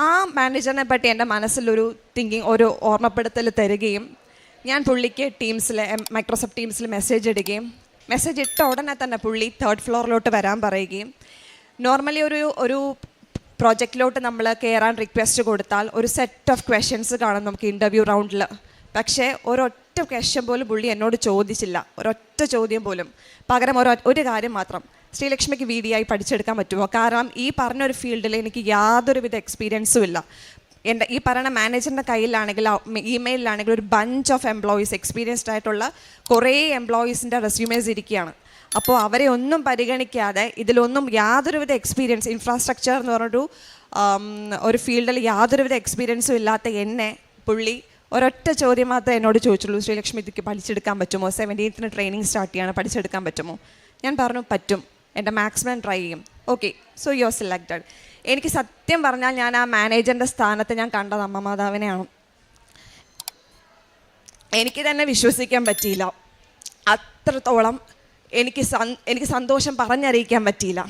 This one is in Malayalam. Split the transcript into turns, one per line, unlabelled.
ആ മാനേജറിനെ പറ്റി എൻ്റെ മനസ്സിലൊരു ഒരു ഓർമ്മപ്പെടുത്തൽ തരികയും ഞാൻ പുള്ളിക്ക് മൈക്രോസോഫ്റ്റ് ടീംസിൽ മെസ്സേജ് ഇടുകയും മെസ്സേജ് ഇട്ട ഉടനെ തന്നെ പുള്ളി 3rd ഫ്ലോറിലോട്ട് വരാൻ പറയുകയും നോർമലി ഒരു പ്രോജക്റ്റിലോട്ട് നമ്മൾ കയറാൻ റിക്വസ്റ്റ് കൊടുത്താൽ ഒരു സെറ്റ് ഓഫ് ക്വസ്റ്റ്യൻസ് കാണും നമുക്ക് ഇൻ്റർവ്യൂ റൗണ്ടിൽ. പക്ഷേ ഒരൊറ്റ ക്വസ്റ്റ്യൻ പോലും പുള്ളി എന്നോട് ചോദിച്ചില്ല, ഒരൊറ്റ ചോദ്യം പോലും. പകരം ഒരു കാര്യം മാത്രം, ശ്രീലക്ഷ്മിക്ക് VDI പഠിച്ചെടുക്കാൻ പറ്റുമോ? കാരണം ഈ പറഞ്ഞൊരു ഫീൽഡിൽ എനിക്ക് യാതൊരുവിധ എക്സ്പീരിയൻസും ഇല്ല. എൻ്റെ ഈ പറയുന്ന മാനേജറിൻ്റെ കയ്യിലാണെങ്കിൽ ഇമെയിലാണെങ്കിൽ ഒരു ബഞ്ച് ഓഫ് എംപ്ലോയീസ്, എക്സ്പീരിയൻസ്ഡ് ആയിട്ടുള്ള കുറേ എംപ്ലോയീസിൻ്റെ റെസ്യൂമേഴ്സ് ഇരിക്കുകയാണ്. അപ്പോൾ അവരെ ഒന്നും പരിഗണിക്കാതെ ഇതിലൊന്നും യാതൊരുവിധ എക്സ്പീരിയൻസ്, ഇൻഫ്രാസ്ട്രക്ചർ എന്ന് പറഞ്ഞൊരു ഒരു ഫീൽഡിൽ യാതൊരുവിധ എക്സ്പീരിയൻസും ഇല്ലാത്ത എന്നെ പുള്ളി ഒരൊറ്റ ചോദ്യം മാത്രമേ എന്നോട് ചോദിച്ചുള്ളൂ, ശ്രീലക്ഷ്മി ഇതിക്ക് പഠിച്ചെടുക്കാൻ പറ്റുമോ? 17th ട്രെയിനിങ് സ്റ്റാർട്ട് ചെയ്യാണ്, പഠിച്ചെടുക്കാൻ പറ്റുമോ? ഞാൻ പറഞ്ഞു പറ്റും, എൻ്റെ മാക്സിമം ട്രൈ ചെയ്യും. Okay, so you are selected. എനിക്ക് സത്യം പറഞ്ഞാൽ ഞാൻ ആ മാനേജറിൻ്റെ സ്ഥാനത്ത് ഞാൻ കണ്ടത് അമ്മ മാതാവിനെയാണ്. എനിക്ക് തന്നെ വിശ്വസിക്കാൻ പറ്റിയില്ല. അത്രത്തോളം എനിക്ക് സന്തോഷം പറഞ്ഞറിയിക്കാൻ പറ്റിയില്ല.